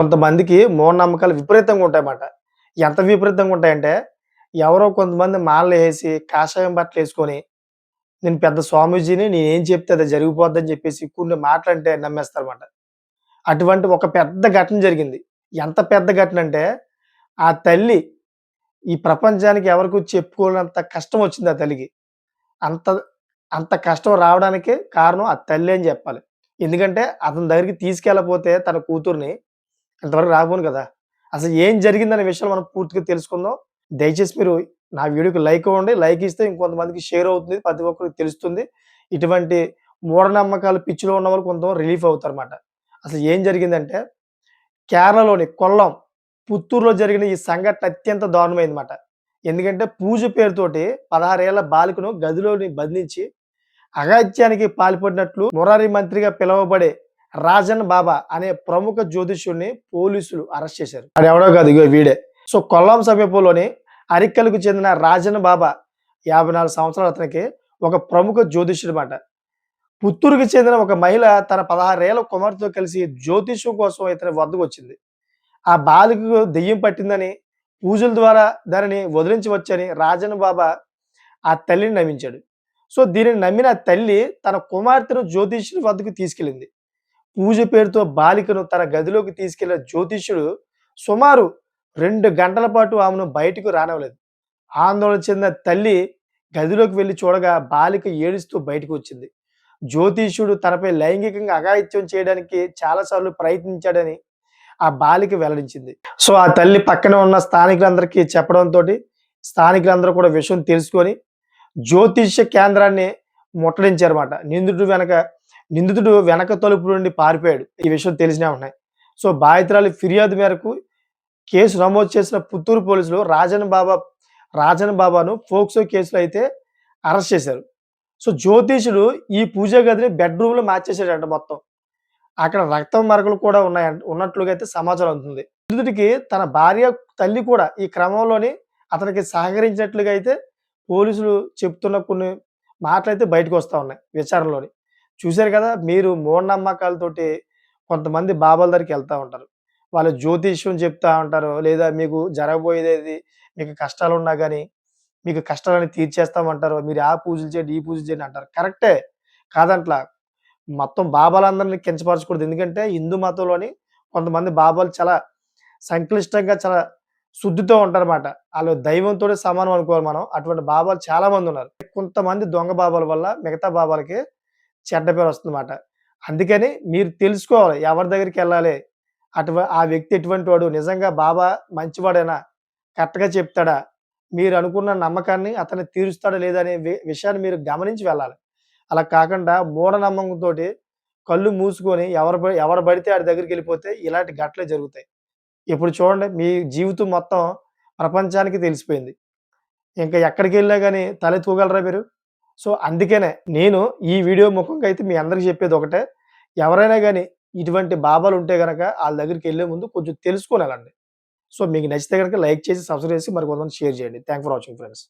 కొంతమందికి మూఢనమ్మకాలు విపరీతంగా ఉంటాయన్నమాట. ఎంత విపరీతంగా ఉంటాయంటే, ఎవరో కొంతమంది మాలలేసి, కాషాయం బట్టలేసుకొని, నేను పెద్ద స్వామీజీని నేనేం చెప్తే అది జరిగిపోద్దని చెప్పేసి కొన్ని మాటలంటే నమ్మేస్తారన్నమాట. అటువంటి ఒక పెద్ద ఘటన జరిగింది. ఎంత పెద్ద ఘటన అంటే, ఆ తల్లి ఈ ప్రపంచానికి ఎవరికీ చెప్పుకోలేనంత కష్టం వచ్చింది ఆ తల్లికి. అంత అంత కష్టం రావడానికే కారణం ఆ తల్లే అని జెప్పాలి. ఎందుకంటే అతని దగ్గరికి తీసుకెళ్ళకపోతే తన కూతుర్ని ఇంతవరకు రాకపోను కదా! అసలు ఏం జరిగిందనే విషయాలు మనం పూర్తిగా తెలుసుకుందాం. దయచేసి మీరు నా వీడియోకి లైక్ ఇవ్వండి. లైక్ ఇస్తే ఇంకొంతమందికి షేర్ అవుతుంది. ప్రతి ఒక్కరికి తెలుస్తుంది. ఇటువంటి మూఢనమ్మకాలు పిచ్చిలో ఉన్నవాళ్ళు కొంతమంది రిలీఫ్ అవుతారన్నమాట. అసలు ఏం జరిగిందంటే కేరళలోని కొల్లం, పుత్తూరులో జరిగిన ఈ సంఘటన అత్యంత దారుణమైందన్నమాట. ఎందుకంటే పూజ పేరుతోటి 16 ఏళ్ల బాలికను గదిలోని బంధించి అఘాయిత్యానికి పాల్పడినట్లు మురారి మంత్రిగా పిలువబడే రాజన్ బాబా అనే ప్రముఖ జ్యోతిష్యుడిని పోలీసులు అరెస్ట్ చేశారు. ఆడెవడో కాదు ఇగో వీడే. సో కొల్లాం సమీపంలోని అరిక్కలకు చెందిన రాజన్ బాబా 54 సంవత్సరాలు అతనికి ఒక ప్రముఖ జ్యోతిష్యుడన్నమాట. పుత్తూరుకి చెందిన ఒక మహిళ తన 16 ఏళ్ల కుమార్తెతో కలిసి జ్యోతిష్యం కోసం ఇతని వద్దకొచ్చింది. ఆ బాలికకు దెయ్యం పట్టిందని, పూజల ద్వారా దానిని వదిలించవచ్చని రాజన్ బాబా ఆ తల్లిని నమ్మించాడు. సో, దీనిని నమ్మిన ఆ తల్లి తన కుమార్తెను జ్యోతిష్యుడి వద్దకు తీసుకెళ్ళింది. పూజ పేరుతో బాలికను తన గదిలోకి తీసుకెళ్లిన జ్యోతిష్యుడు సుమారు 2 గంటల పాటు ఆమెను బయటకు రానివ్వలేదు. ఆందోళన చెందిన తల్లి గదిలోకి వెళ్లి చూడగా బాలిక ఏడుస్తూ బయటకు వచ్చింది. జ్యోతిష్యుడు తనపై లైంగికంగా అఘాయిత్యం చేయడానికి చాలా సార్లు ప్రయత్నించాడని ఆ బాలిక వెల్లడించింది. సో, ఆ తల్లి పక్కన ఉన్న స్థానికులందరికీ చెప్పడంతోటి స్థానికులందరూ కూడా విషయం తెలుసుకొని జ్యోతిష్య కేంద్రాన్ని ముట్టడించారన్నమాట. నిందితుడు వెనక తలుపు నుండి పారిపోయాడు. ఈ విషయం తెలిసిన వెంటనే. సో, బాధితురాలి ఫిర్యాదు మేరకు కేసు నమోదు చేసిన పుత్తూరు పోలీసులు రాజన్ బాబాను పోక్సో కేసులో అయితే అరెస్ట్ చేశారు. సో, జ్యోతిష్యుడు ఈ పూజా గదిని బెడ్‌రూమ్‌లో మార్చేసాడంట మొత్తం. అక్కడ రక్తం మరకలు కూడా ఉన్నట్లుగా అయితే సమాచారం అందుతుంది. నిందితుడికి తన భార్య, తల్లి కూడా ఈ క్రమంలోని అతనికి సహకరించినట్లుగా అయితే పోలీసులు చెప్తున్న కొన్ని మాటలైతే బయటకొస్తా ఉన్నాయి విచారణలోని. చూసారు కదా! మీరు మూఢనమ్మకాలతోటి కొంతమంది బాబాల దగ్గరికెళ్తా ఉంటారు. వాళ్ళు జ్యోతిష్యం చెప్తా ఉంటారు. లేదా మీకు జరగబోయేదేది, మీకు కష్టాలున్నా గాని, మీకు కష్టాలన్నీ తీర్చేస్తామంటారు. మీరు ఆ పూజలు చేయండి, ఈ పూజలు చేయండి అంటారు. కరెక్టే. కాదంట్లా. మొత్తం బాబాలందరిని కించపరచకూడదు. ఎందుకంటే హిందూ మతంలోని కొంతమంది బాబాలు చాలా సంక్లిష్టంగా, చాలా శుద్ధితో ఉంటారన్నమాట. ఆళ్ళు దైవంతోటి సమానం అనుకోవాలి మనం. అటువంటి బాబాలు చాలా మందున్నారు. కొంతమంది దొంగ బాబాల వల్ల మిగతా బాబాలకి చెడ్డ పేరొస్తుందన్నమాట. అందుకని మీరు తెలుసుకోవాలి ఎవరి దగ్గరికెళ్ళాలి. ఆ వ్యక్తి ఎటువంటి వాడు, నిజంగా బాబా మంచివాడేనా? కరెక్ట్‌గా చెప్తాడా? మీరు అనుకున్న నమ్మకాన్ని అతను తీరుస్తాడా లేదా అనే విషయాన్ని మీరు గమనించి వెళ్ళాలి. అలా కాకుండా మూఢనమ్మకంతోటి కళ్ళు మూసుకొని ఎవరు పడితే ఆడి దగ్గరికెళ్ళిపోతే ఇలాంటి ఘటనలే జరుగుతాయి. ఇప్పుడు చూడండి మీ జీవితం మొత్తం ప్రపంచానికి తెలిసిపోయింది. ఇంక ఎక్కడికెళ్ళినా గాని తలెత్తుకోగలరా మీరు? సో, అందుకనే నేను ఈ వీడియో ముఖంగా అయితే మీ అందరికి చెప్పేదొకటే. ఎవరైనా గాని ఇటువంటి బాబాలుంటే గనక ఆళ్ళ దగ్గరికెళ్ళే ముందు కొంచెం తెలుసుకొనెళ్ళండి. సో, మీకు నచ్చితే గనక లైక్ చేసి, సబ్స్క్రైబ్ చేసి మరి కొంతమందికి షేర్ చేయండి. Thank for watching friends.